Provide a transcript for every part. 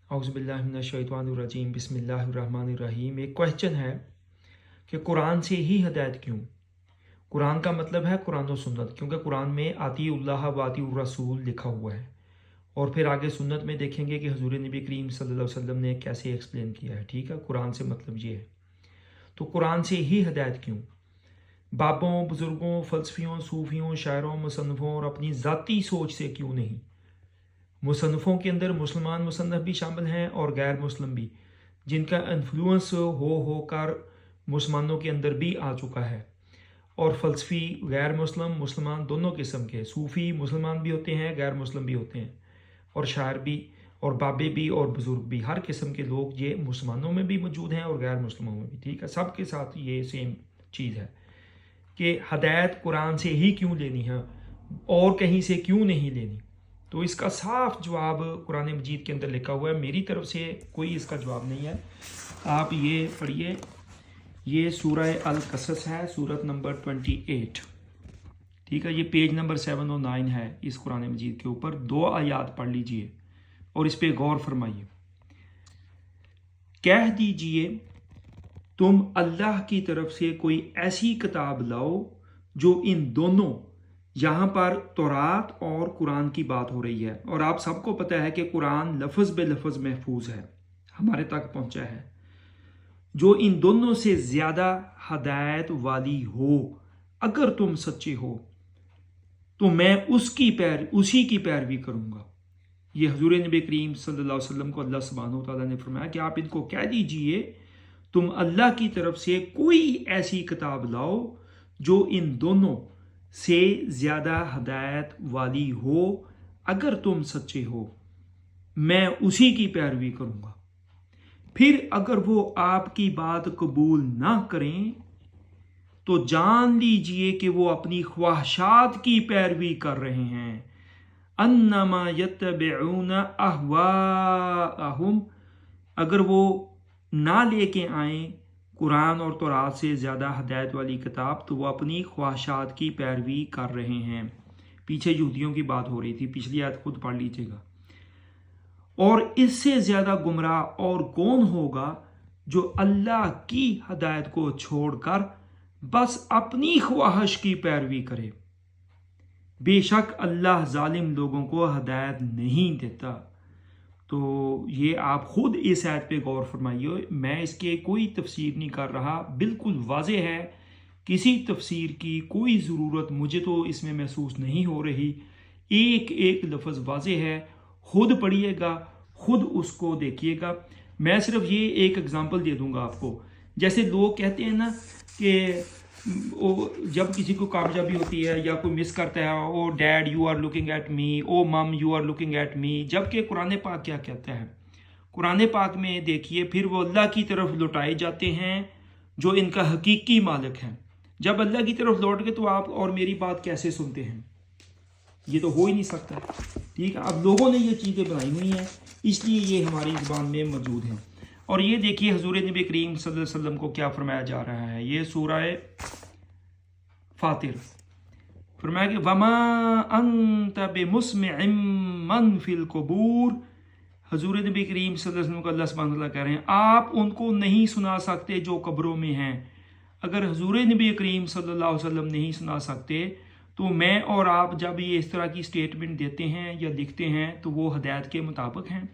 औज़ुबिल्लाहिमिनश्शैतानिर्रजीम बिस्मिल्लाहिर्रहमानिर्रहीम। एक क्वेश्चन है कि कुरान से ही हदायत क्यों? कुरान का मतलब है कुरान और सुन्नत, क्योंकि कुरान में आतीउल्लाह व आतीउर रसूल लिखा हुआ है। और फिर आगे सुन्नत में देखेंगे कि हुजूर नबी करीम सल्लल्लाहु अलैहि वसल्लम ने कैसे एक्सप्लेन किया है। ठीक है, कुरान से मतलब ये है। तो कुरान से ही हदायत क्यों? बाबों, बुज़ुर्गों, फ़लसफ़ियों, सूफ़ियों, शायरों, मुसन्निफ़ों और अपनी ज़ाती सोच से क्यों नहीं? मुसन्निफ़ों के अंदर मुसलमान मुसन्निफ़ भी शामिल हैं और गैर मुस्लिम भी, जिनका इन्फ्लुएंस होकर मुसलमानों के अंदर भी आ चुका है। और फ़लसफ़ी गैर मुस्लिम मुसलमान दोनों किस्म के, सूफ़ी मुसलमान भी होते हैं, गैर मुस्लिम भी होते हैं, और शायर भी और बाबे भी और बुज़ुर्ग भी, हर किस्म के लोग ये मुसलमानों में भी मौजूद हैं और गैर मुस्लिमों में भी। ठीक है, सब के साथ ये सेम चीज़ है कि हदायत कुरान से ही क्यों लेनी है और कहीं से क्यों नहीं लेनी। तो इसका साफ जवाब कुरान मजीद के अंदर लिखा हुआ है। मेरी तरफ से कोई इसका जवाब नहीं है। आप ये पढ़िए, ये सूरह अल कसस है, सूरत नंबर 28। ठीक है, ये पेज नंबर 7 और 9 है इस कुरान मजीद के ऊपर। 2 आयात पढ़ लीजिए और इस पे गौर फरमाइए। कह दीजिए तुम अल्लाह की तरफ से कोई ऐसी किताब लाओ जो इन दोनों, यहाँ पर तौरात और कुरान की बात हो रही है, और आप सबको पता है कि कुरान लफ्ज़ बे लफ्ज़ महफूज है, हमारे तक पहुँचा है, जो इन दोनों से ज़्यादा हदायत वाली हो। अगर तुम सच्चे हो तो मैं उसी की पैरवी करूँगा। ये हुजूर नबी करीम सल्लल्लाहु अलैहि वसल्लम को अल्लाह सुब्हानहू तआला ने फरमाया कि आप इनको कह दीजिए तुम अल्लाह की तरफ से कोई ऐसी किताब लाओ जो इन दोनों से ज़्यादा हदायत वाली हो। अगर तुम सच्चे हो मैं उसी की पैरवी करूँगा। फिर अगर वो आपकी बात कबूल ना करें तो जान लीजिए कि वो अपनी ख्वाहिशात की पैरवी कर रहे हैं। अन्नमा यत्तबिऊना अहवाअहुम, अगर वो ना लेके आए कुरान और तौरात से ज़्यादा हदायत वाली किताब तो वो अपनी ख्वाहिशात की पैरवी कर रहे हैं। पीछे यहूदियों की बात हो रही थी, पिछली आयत खुद पढ़ लीजिएगा। और इससे ज़्यादा गुमराह और कौन होगा जो अल्लाह की हदायत को छोड़कर बस अपनी ख्वाहिश की पैरवी करे। बेशक अल्लाह जालिम लोगों को हदायत नहीं देता। तो ये आप खुद इस आयत पे गौर फरमाइए। मैं इसके कोई तफसीर नहीं कर रहा, बिल्कुल वाज़े है, किसी तफसीर की कोई ज़रूरत मुझे तो इसमें महसूस नहीं हो रही। एक एक लफ्ज़ वाज़े है, खुद पढ़िएगा, खुद उसको देखिएगा। मैं सिर्फ ये एक एग्ज़ाम्पल दे दूँगा आपको। जैसे लोग कहते हैं ना कि जब किसी को कामयाबी होती है या कोई मिस करता है, oh dad you are looking at me, oh mum you are looking at me, जबकि कुरान पाक क्या कहता है? कुरान पाक में देखिए, फिर वो अल्लाह की तरफ लौटाए जाते हैं जो इनका हकीकी मालिक है। जब अल्लाह की तरफ लौट गए तो आप और मेरी बात कैसे सुनते हैं? ये तो हो ही नहीं सकता। ठीक है, अब लोगों ने ये चीज़ें बनाई हुई हैं, इसलिए ये हमारी ज़ुबान में मौजूद हैं। और ये देखिए हुजूर नबी करीम सल्लल्लाहु अलैहि वसल्लम को क्या फरमाया जा रहा है। ये सूरह फातिर, फरमाया कि वमा अंत बिमुस्मिअम मन फिल कुबूर। हुजूर नबी करीम सल्लल्लाहु अलैहि वसल्लम को अल्लाह सुब्हानहू व तआला कह रहे हैं आप उनको नहीं सुना सकते जो कब्रों में हैं। अगर हुजूर नबी करीम सल्लल्लाहु अलैहि वसल्लम नहीं सुना सकते तो मैं और आप जब ये इस तरह की स्टेटमेंट देते हैं या लिखते हैं तो वो हदायत के मुताबिक हैं।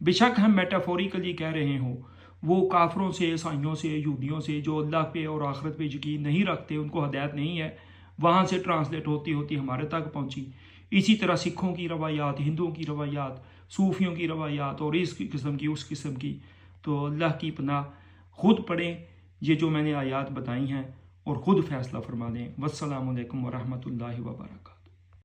बेशक हम मेटाफोरिकली कह रहे हों, वो काफरों से, ईसाइयों से, यहूदियों से जो अल्लाह पे और आखिरत पे यकीन नहीं रखते, उनको हदायत नहीं है, वहाँ से ट्रांसलेट होती होती हमारे तक पहुँची। इसी तरह सिखों की रवायात, हिंदुओं की रवायात, सूफियों की रवायात और इस किस्म की उस किस्म की। तो अल्लाह की पनाह, खुद पढ़ें ये जो मैंने आयात बताई हैं और ख़ुद फैसला फरमा लें। वस्सलामु अलैकुम व रहमतुल्लाहि व बरकातहू।